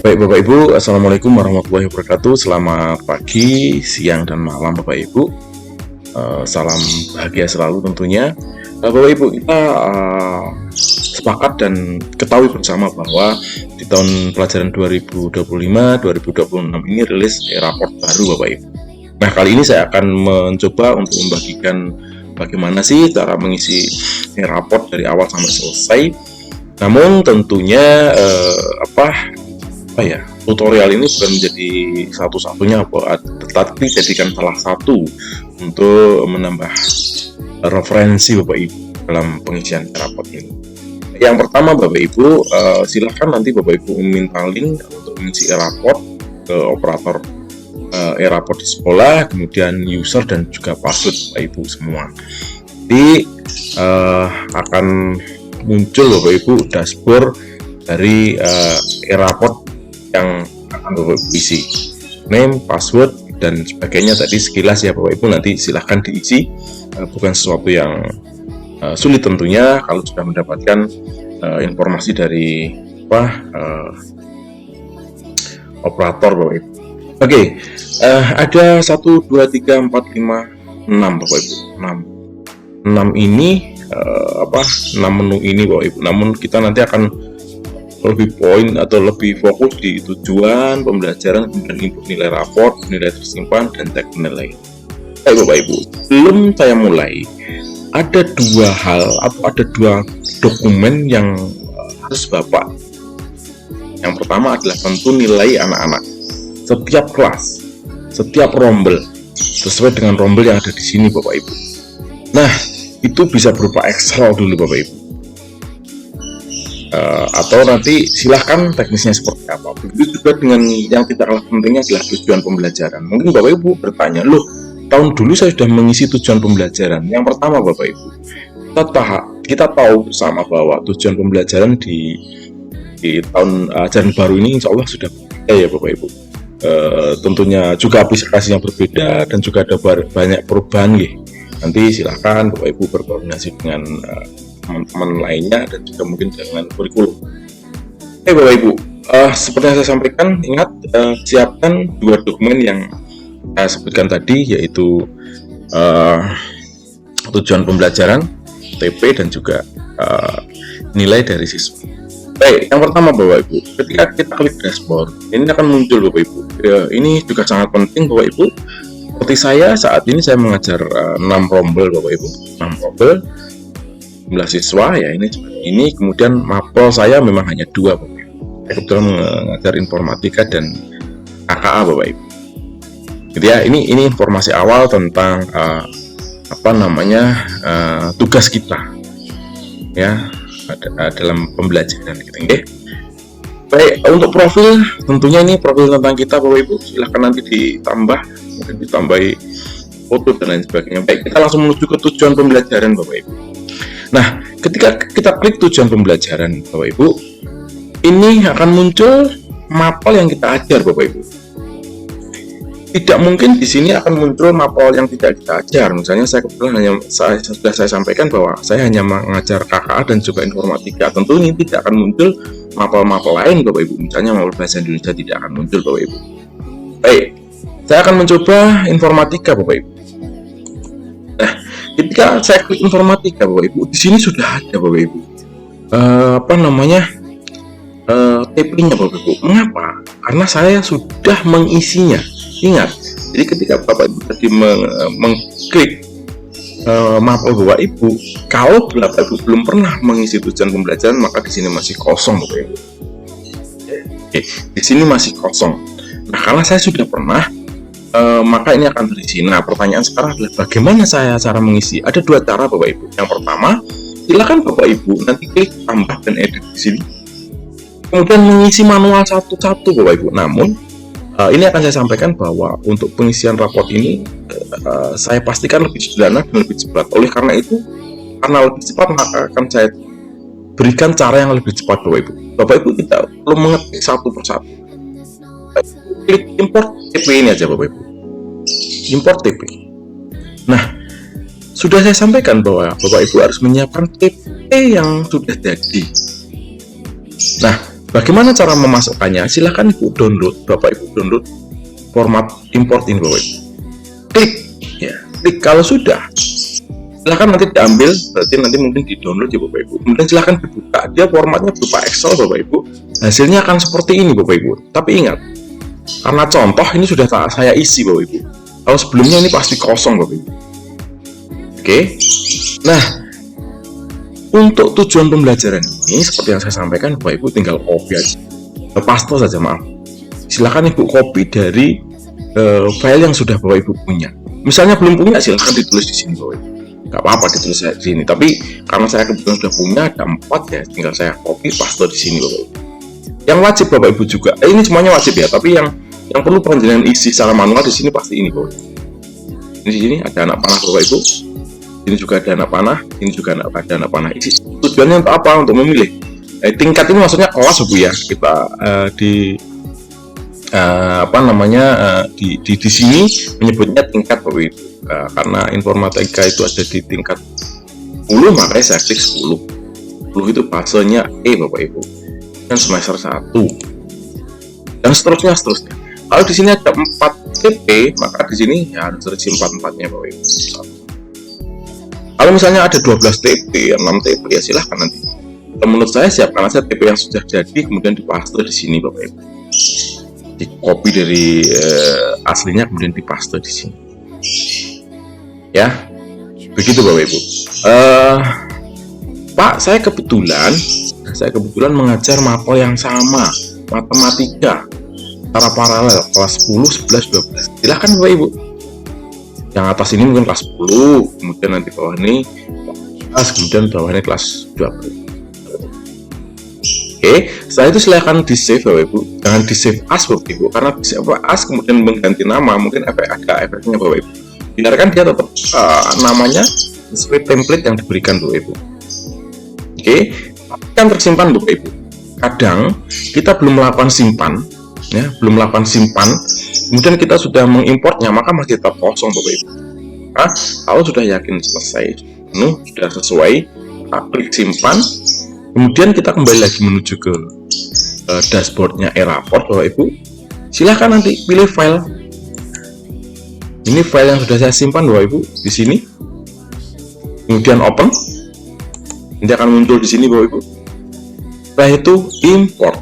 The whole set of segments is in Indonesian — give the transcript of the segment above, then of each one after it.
Baik Bapak Ibu, Assalamualaikum warahmatullahi wabarakatuh. Selamat pagi, siang, dan malam Bapak Ibu. Salam bahagia selalu tentunya. Bapak Ibu, kita sepakat dan ketahui bersama bahwa di tahun pelajaran 2025-2026 ini rilis raport baru Bapak Ibu. Nah, kali ini saya akan mencoba untuk membagikan bagaimana sih cara mengisi raport dari awal sampai selesai. Namun tentunya tutorial ini bukan menjadi satu-satunya, tetapi jadikan salah satu untuk menambah referensi Bapak Ibu dalam pengisian raport ini. Yang pertama Bapak Ibu, silahkan nanti Bapak Ibu meminta link untuk mengisi raport ke operator raport di sekolah, kemudian user dan juga password Bapak Ibu semua. Jadi akan muncul Bapak Ibu dashboard dari raport yang akan Bapak Ibu isi, name, password, dan sebagainya tadi sekilas ya Bapak Ibu, nanti silahkan diisi. Bukan sesuatu yang sulit tentunya kalau sudah mendapatkan informasi dari operator Bapak Ibu. Oke, ada 1, 2, 3, 4, 5, 6 Bapak Ibu. 6 ini 6 menu ini Bapak Ibu. Namun kita nanti akan lebih poin atau lebih fokus di tujuan pembelajaran, kemudian input nilai raport, nilai tersimpan, dan tag nilai. Baik Bapak Ibu, sebelum saya mulai, ada dua dokumen yang harus Bapak. Yang pertama adalah tentu nilai anak-anak setiap kelas, setiap rombel, sesuai dengan rombel yang ada di sini Bapak Ibu. Nah, itu bisa berupa Excel dulu Bapak Ibu. Atau nanti silahkan teknisnya seperti apa. Begitu juga dengan yang tidak kalah pentingnya adalah tujuan pembelajaran. Mungkin Bapak Ibu bertanya, loh, tahun dulu saya sudah mengisi tujuan pembelajaran. Yang pertama Bapak Ibu, kita tahu bersama bahwa tujuan pembelajaran di tahun ajaran baru ini insya Allah sudah berbeda ya Bapak Ibu. Tentunya juga aplikasi yang berbeda dan juga ada banyak perubahan ya. Nanti silahkan Bapak Ibu berkoordinasi dengan teman-teman lainnya dan juga mungkin dengan kurikulum. Bapak Ibu, seperti yang saya sampaikan, ingat siapkan dua dokumen yang saya sebutkan tadi, yaitu tujuan pembelajaran (TP) dan juga nilai dari siswa. Baik, yang pertama Bapak Ibu, ketika kita klik dashboard, ini akan muncul Bapak Ibu. Ini juga sangat penting Bapak Ibu. Seperti saya saat ini saya mengajar 6 rombel Bapak Ibu, 6 rombel, jumlah siswa ya ini, kemudian mapel saya memang hanya 2 Bapak Ibu. Saya kebetulan mengajar informatika dan KKA Bapak Ibu. Jadi ya, ini informasi awal tentang tugas kita ya dalam pembelajaran gitu ya. Baik, untuk profil tentunya ini profil tentang kita Bapak Ibu, silahkan nanti ditambah, mungkin ditambahi foto dan lain sebagainya. Baik, kita langsung menuju ke tujuan pembelajaran Bapak Ibu. Nah, ketika kita klik tujuan pembelajaran Bapak Ibu, ini akan muncul mapel yang kita ajar Bapak Ibu. Tidak mungkin di sini akan muncul mapel yang tidak kita ajar. Misalnya saya kebetulan sudah saya sampaikan bahwa saya hanya mengajar KKA dan juga informatika. Tentu ini tidak akan muncul mapel-mapel lain Bapak Ibu. Misalnya mapel bahasa Indonesia tidak akan muncul Bapak Ibu. Baik, saya akan mencoba informatika Bapak Ibu. Nah, ketika saya klik informatika Bapak Ibu, di sini sudah ada Bapak Ibu TP-nya Bapak Ibu. Mengapa? Karena saya sudah mengisinya. Ingat, jadi ketika Bapak Ibu tadi mengklik mapel Bapak Ibu, kalau Bapak Ibu belum pernah mengisi tujuan pembelajaran, maka di sini masih kosong Bapak Ibu. Oke, di sini masih kosong. Nah, karena saya sudah pernah, maka ini akan terisi. Nah, pertanyaan sekarang adalah bagaimana saya cara mengisi? Ada 2 cara Bapak Ibu. Yang pertama, silakan Bapak Ibu nanti klik tambah dan edit di sini, kemudian mengisi manual satu-satu Bapak Ibu. Namun ini akan saya sampaikan bahwa untuk pengisian raport ini saya pastikan lebih sederhana dan lebih cepat. Oleh karena itu, karena lebih cepat, maka akan saya berikan cara yang lebih cepat Bapak Ibu. Bapak Ibu tidak perlu mengetik satu persatu. Klik import TP ini aja Bapak Ibu. Import TP. Nah, sudah saya sampaikan bahwa Bapak Ibu harus menyiapkan TP yang sudah jadi. Nah, Bagaimana cara memasukkannya? Silahkan Ibu download, Bapak Ibu download format import ini Bapak Ibu. Klik, ya, klik. Kalau sudah, silahkan nanti diambil, berarti nanti mungkin di download ya Bapak Ibu. Kemudian silahkan dibuka, dia formatnya berupa Excel Bapak Ibu. Hasilnya akan seperti ini Bapak Ibu. Tapi ingat, karena contoh ini sudah saya isi Bapak Ibu. Kalau sebelumnya ini pasti kosong Bapak Ibu. Oke. Nah, untuk tujuan pembelajaran ini seperti yang saya sampaikan Bapak Ibu tinggal copy aja. Paste saja, maaf. Silahkan Ibu copy dari file yang sudah Bapak Ibu punya. Misalnya belum punya, silahkan ditulis di sini Bapak Ibu. Gak apa-apa ditulis di sini. Tapi karena saya kebetulan sudah punya ada 4 ya, tinggal saya copy paste di sini Bapak Ibu. Yang wajib Bapak Ibu juga, ini semuanya wajib ya. Tapi yang perlu penjelasan isi secara manual di sini pasti ini Bapak Ibu. Di sini ada anak panah Bapak Ibu. Ini juga ada anak panah, ini juga ada anak panah. Isi tujuannya untuk apa? Untuk memilih. Tingkat ini maksudnya kelas Bu ya. Kita di sini menyebutnya tingkat Bapak Ibu. Karena informatika itu ada di tingkat 10, makanya saya klik 10. 10 itu fasenya E Bapak Ibu. Dan semester 1. Dan seterusnya. Kalau di sini ada 4 TP, maka di sini ya harus terisi 4-4-nya Bapak Ibu. Kalau misalnya ada 12 TP, 6 TP ya silahkan nanti. Menurut saya siapkan aja TP yang sudah jadi, kemudian dipaste di sini Bapak Ibu. Di copy dari aslinya kemudian dipaste di sini. Ya, begitu Bapak Ibu. Pak, saya kebetulan mengajar mapel yang sama, matematika secara paralel kelas 10, 11, 12. Silahkan Bapak Ibu. Yang atas ini mungkin kelas 10, kemudian nanti bawah ini kelas, kemudian bawahnya kelas 12. Oke, setelah itu silahkan di save Bapak Ibu. Jangan di save as Bapak Ibu, karena di save as kemudian mengganti nama mungkin ada efeknya Bapak Ibu. Biarkan dia tetap namanya sesuai template yang diberikan Bapak Ibu. Oke, kan tersimpan Bapak Ibu. Kadang kita belum melakukan simpan, ya, kemudian kita sudah mengimportnya, maka masih tetap kosong Bapak Ibu. Nah, kalau sudah yakin selesai, penuh, sudah sesuai, kita klik simpan, kemudian kita kembali lagi menuju ke dashboardnya e-raport Bapak Ibu. Silahkan nanti pilih file. Ini file yang sudah saya simpan Bapak Ibu di sini. Kemudian open. Nanti akan muncul di sini Bapak Ibu. Setelah itu import.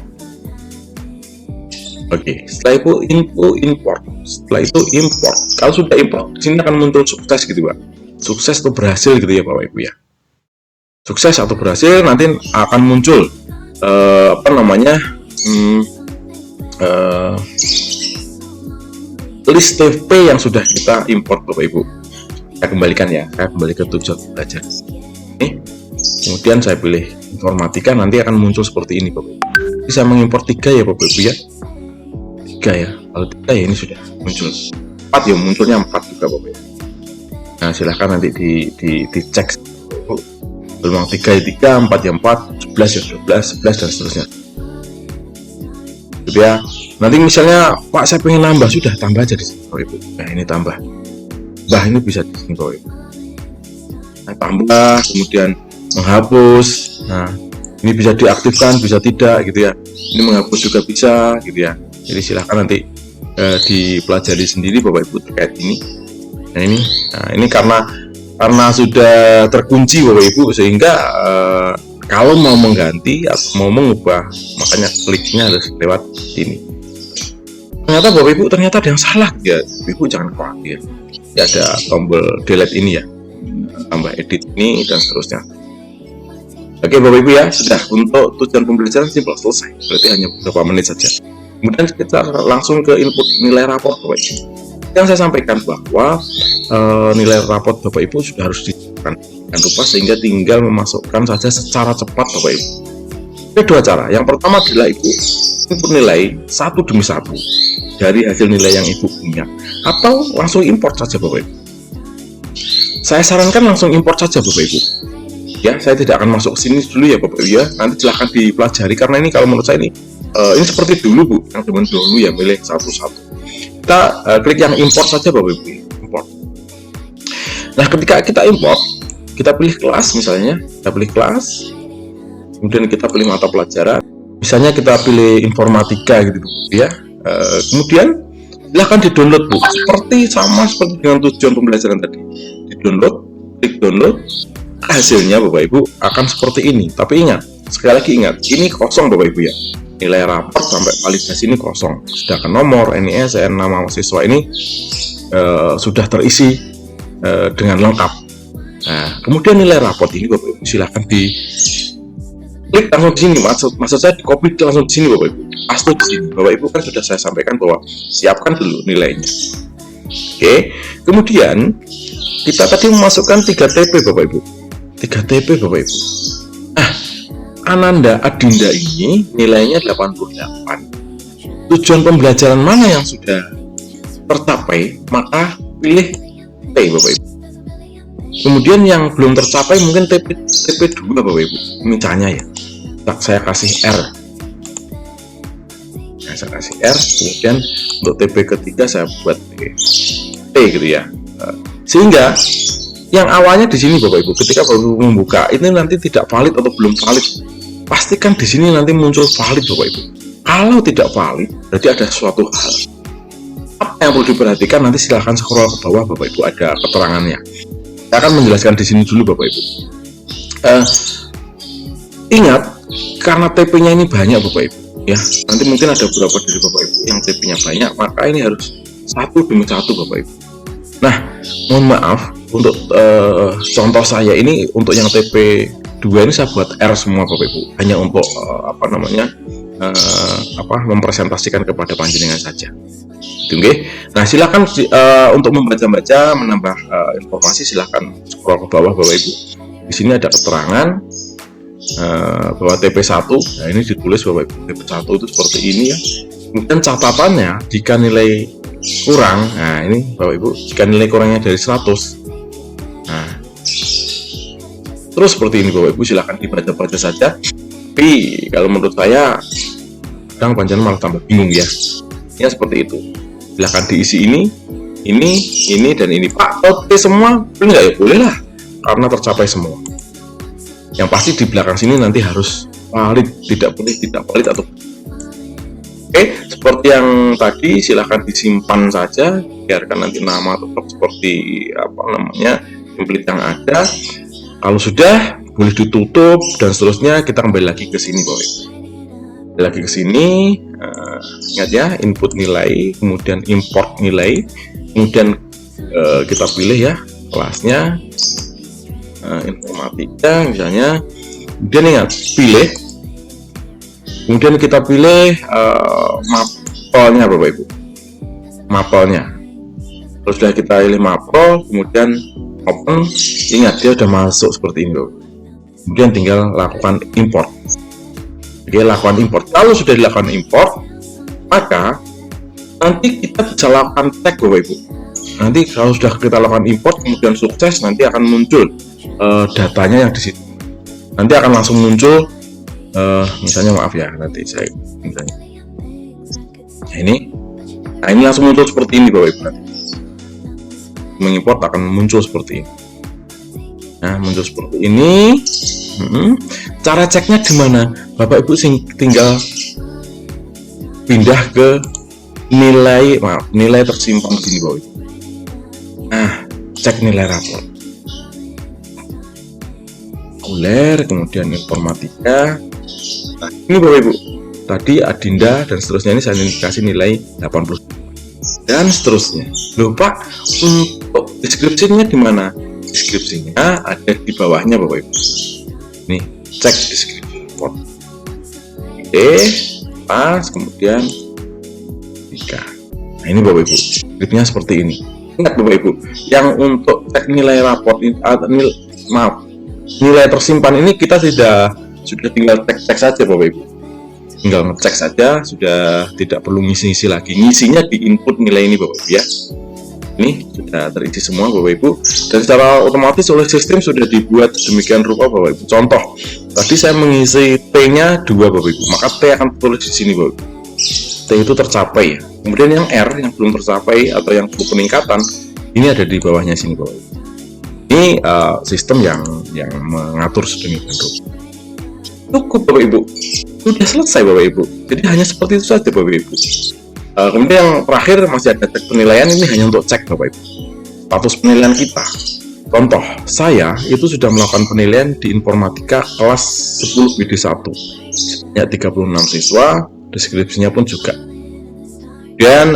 Oke, setelah itu import. Setelah itu import. Kalau sudah import, di sini akan muncul sukses gitu Pak. Sukses atau berhasil gitu ya Bapak Ibu ya. Sukses atau berhasil nanti akan muncul list TP yang sudah kita import Bapak Ibu. Saya kembalikan ya. Saya kembali ke tujuan belajar. Ini. Kemudian saya pilih informatika, nanti akan muncul seperti ini Bapak Ibu. Bisa mengimport 3 ya Bapak Ibu ya. 3 ya. Kalau 3 ya ini sudah muncul. 4 ya, munculnya 4 juga Bapak Ibu. Nah, silahkan nanti dicek. Peluang 3 ya 3, 4 ya 4, 11 ya 12, 11 dan seterusnya. Gitu ya. Nanti misalnya Pak saya pengen nambah, sudah tambah aja di sini Bapak Ibu. Nah, ini tambah. Ini bisa di sini Bapak Ibu. Nah, tambah, kemudian menghapus. Nah, ini bisa diaktifkan, bisa tidak gitu ya. Ini menghapus juga bisa gitu ya. Jadi silahkan nanti dipelajari sendiri Bapak Ibu terkait ini. Nah ini karena sudah terkunci Bapak Ibu, sehingga kalau mau mengganti atau mau mengubah, makanya kliknya harus lewat ini. Ternyata Bapak Ibu ternyata ada yang salah ya. Bapak Ibu jangan khawatir. Ya, ada tombol delete ini ya, tambah edit ini dan seterusnya. Oke Bapak Ibu ya, sudah untuk tujuan pembelajaran simpel selesai. Berarti hanya beberapa menit saja. Kemudian kita langsung ke input nilai raport Bapak Ibu. Yang saya sampaikan bahwa nilai raport Bapak Ibu sudah harus dilakukan dengan rupa, sehingga tinggal memasukkan saja secara cepat Bapak Ibu. Ada 2 cara. Yang pertama adalah Ibu input nilai satu demi satu dari hasil nilai yang Ibu punya, atau langsung import saja Bapak Ibu. Saya sarankan langsung import saja Bapak Ibu. Ya, saya tidak akan masuk ke sini dulu ya Bapak Ibu ya. Nanti silahkan dipelajari, karena ini kalau menurut saya ini seperti dulu Bu, yang zaman dulu ya, milih satu-satu. Kita klik yang import saja Bapak Ibu, import. Nah, ketika kita import, kita pilih kelas misalnya, kita pilih kelas, kemudian kita pilih mata pelajaran. Misalnya kita pilih informatika gitu ya. Kemudian silahkan di-download Bu, sama seperti dengan tujuan pembelajaran tadi. Di-download, klik download, hasilnya Bapak Ibu akan seperti ini. Tapi ingat, sekali lagi ingat, ini kosong Bapak Ibu ya. Nilai rapor sampai validasi ini kosong. Sedangkan nomor NISN, nama mahasiswa ini sudah terisi dengan lengkap. Nah, kemudian nilai raport ini Bapak Ibu silahkan di klik langsung di sini. Maksud saya di copy langsung di sini Bapak Ibu. Paste di sini. Bapak Ibu kan sudah saya sampaikan bahwa siapkan dulu nilainya. Oke. Kemudian kita tadi memasukkan 3 TP Bapak Ibu. 3 TP Bapak Ibu. Nah, Ananda Adinda ini nilainya 88. Tujuan pembelajaran mana yang sudah tercapai, maka pilih T Bapak Ibu. Kemudian yang belum tercapai mungkin TP2 Bapak Ibu. Misalnya ya, saya kasih R. Nah, saya kasih R, kemudian untuk TP ketiga saya buat T gitu ya. Sehingga yang awalnya di sini Bapak Ibu, ketika baru membuka ini nanti tidak valid atau belum valid, pastikan di sini nanti muncul valid Bapak Ibu. Kalau tidak valid, berarti ada suatu hal. Apa yang perlu diperhatikan, nanti silahkan scroll ke bawah Bapak Ibu, ada keterangannya. Saya akan menjelaskan di sini dulu Bapak Ibu. Ingat, karena TP-nya ini banyak Bapak Ibu, ya nanti mungkin ada beberapa dari Bapak Ibu yang TP-nya banyak, maka ini harus satu demi satu Bapak Ibu. Nah, mohon maaf untuk contoh saya ini, untuk yang TP2 ini saya buat R semua Bapak Ibu, hanya untuk mempresentasikan kepada panjenengan saja. Oke. Nah, silakan untuk membaca-baca, menambah informasi, silakan scroll ke bawah Bapak Ibu. Di sini ada keterangan bahwa TP1, nah ini ditulis Bapak Ibu, TP1 itu seperti ini ya. Kemudian catatannya, jika nilai kurang, nah ini Bapak Ibu, jika nilai kurangnya dari 100, nah terus seperti ini Bapak Ibu, silahkan dibaca-baca saja. Tapi kalau menurut saya, kadang panjenengan malah tambah bingung ya. Ya seperti itu. Silahkan diisi ini, dan ini. Pak, oke semua? Boleh nggak ya? Boleh lah, karena tercapai semua. Yang pasti di belakang sini nanti harus valid, tidak boleh tidak valid atau. Oke, seperti yang tadi, silahkan disimpan saja, biarkan nanti nama tetap seperti template yang ada. Kalau sudah, boleh ditutup dan seterusnya. Kita kembali lagi ke sini Bapak Ibu. Lagi ke sini, ingat ya, input nilai, kemudian import nilai, kemudian kita pilih ya kelasnya, informatika misalnya, kemudian ingat pilih, kemudian kita pilih mapelnya Bapak Ibu, mapelnya. Terus sudah kita pilih mapel, kemudian open, ingat dia sudah masuk seperti ini Bapak. Kemudian tinggal lakukan import. Oke, lakukan import. Kalau sudah dilakukan import, maka nanti kita bisa lakukan tag Bapak Ibu. Nanti kalau sudah kita lakukan import kemudian sukses, nanti akan muncul datanya yang di situ. Nanti akan langsung muncul misalnya, maaf ya, nanti saya misalnya. Nah ini langsung muncul seperti ini Bapak Ibu. Nanti mengimport akan muncul seperti ini. Nah, muncul seperti ini. Cara ceknya gimana? Bapak Ibu tinggal pindah ke nilai tersimpan di sini Bapak Ibu. Nah, cek nilai rapor. Reguler, kemudian informatika. Nah, ini Bapak Ibu. Tadi Adinda dan seterusnya, ini saya kasih nilai 80 dan seterusnya. Loh Pak, untuk deskripsinya di mana? Deskripsinya ada di bawahnya Bapak Ibu. Nih, cek deskripsi report. Oke, pas, kemudian 3. Nah ini Bapak Ibu, deskripsinya seperti ini. Ingat Bapak Ibu, yang untuk cek nilai raport nilai tersimpan ini kita sudah tinggal cek saja Bapak Ibu. Tinggal ngecek saja, sudah tidak perlu ngisi-ngisi lagi. Ngisinya di input nilai ini Bapak Ibu ya. Ini sudah terisi semua Bapak Ibu, dan secara otomatis oleh sistem sudah dibuat demikian rupa Bapak Ibu. Contoh, tadi saya mengisi T-nya 2 Bapak Ibu, maka T akan tulis di sini Bapak Ibu. T itu tercapai ya. Kemudian yang R yang belum tercapai atau yang perlu peningkatan, ini ada di bawahnya sini Bapak Ibu. Ini sistem yang mengatur sedemikian rupa. Cukup Bapak Ibu. sudah selesai Bapak Ibu. Jadi hanya seperti itu saja Bapak Ibu. Kemudian yang terakhir masih ada cek penilaian, ini hanya untuk cek Bapak Ibu status penilaian kita. Contoh, saya itu sudah melakukan penilaian di informatika kelas 10 BD1 ya 36 siswa, deskripsinya pun juga. Dan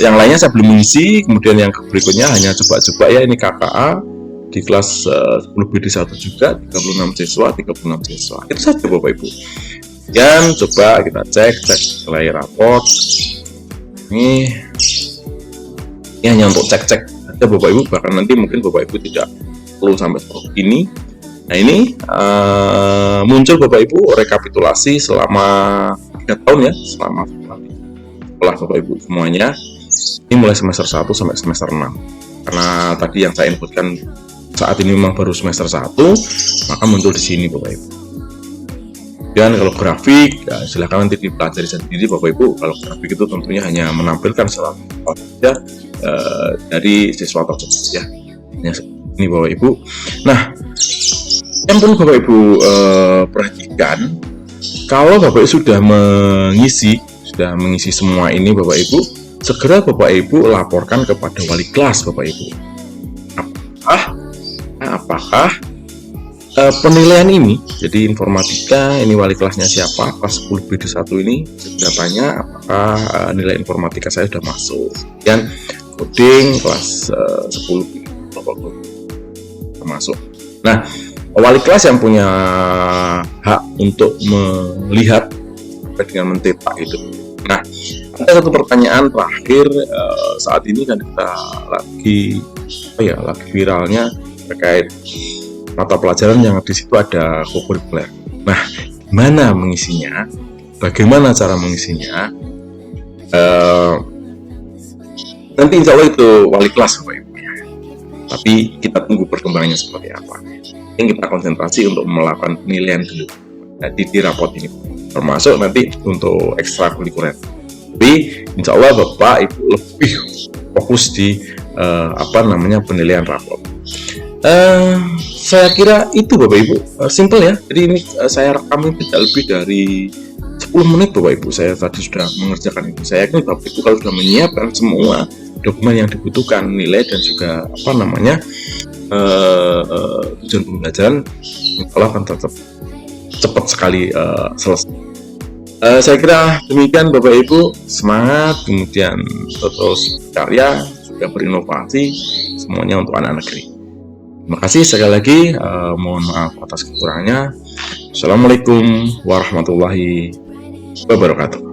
yang lainnya saya belum mengisi. Kemudian yang berikutnya hanya coba-coba ya, ini KKA di kelas 10 BD1 juga 36 siswa, 36 siswa. Itu saja Bapak Ibu. Dan coba kita cek nilai raport. Ini hanya untuk cek-cek aja Bapak Ibu, bahkan nanti mungkin Bapak Ibu tidak perlu sampai seperti ini. Nah ini muncul Bapak Ibu rekapitulasi selama 3 tahun ya, selama sekolah Bapak Ibu semuanya. Ini mulai semester 1 sampai semester 6. Karena tadi yang saya inputkan saat ini memang baru semester 1, maka muncul di sini Bapak Ibu. Dan kalau grafik, ya silahkan nanti dipelajari sendiri Bapak Ibu. Kalau grafik itu tentunya hanya menampilkan saja dari siswa tersebut ya. Ini Bapak Ibu. Nah, yang perlu Bapak Ibu perhatikan, kalau Bapak Ibu sudah mengisi semua ini Bapak Ibu, segera Bapak Ibu laporkan kepada wali kelas Bapak Ibu. Apakah penilaian ini, jadi informatika ini wali kelasnya siapa, kelas 10 BD1 ini sudah tanya apakah nilai informatika saya sudah masuk. Dan coding kelas 10 termasuk. Nah, wali kelas yang punya hak untuk melihat dengan mencetak itu. Nah, ada satu pertanyaan terakhir saat ini kan kita lagi viralnya terkait mata pelajaran yang di situ ada kokurikuler. Nah, gimana mengisinya? Bagaimana cara mengisinya? Nanti insya Allah itu wali kelas Bapak Ibu ya. Tapi kita tunggu perkembangannya seperti apa. Yang kita konsentrasi untuk melakukan penilaian dulu. Jadi di raport ini, termasuk nanti untuk ekstrakurikuler. Tapi insya Allah Bapak Ibu lebih fokus di penilaian raport. Saya kira itu Bapak Ibu, simple ya. Jadi ini saya rekam ini tidak lebih dari 10 menit Bapak Ibu. Saya tadi sudah mengerjakan itu. Saya yakin Bapak Ibu kalau sudah menyiapkan semua dokumen yang dibutuhkan, nilai dan juga tujuan pembelajaran, kalau akan tetap cepat sekali selesai. Saya kira demikian Bapak Ibu, semangat, kemudian terus karya, juga berinovasi, semuanya untuk anak negeri. Terima kasih sekali lagi, mohon maaf atas kekurangannya. Assalamualaikum warahmatullahi wabarakatuh.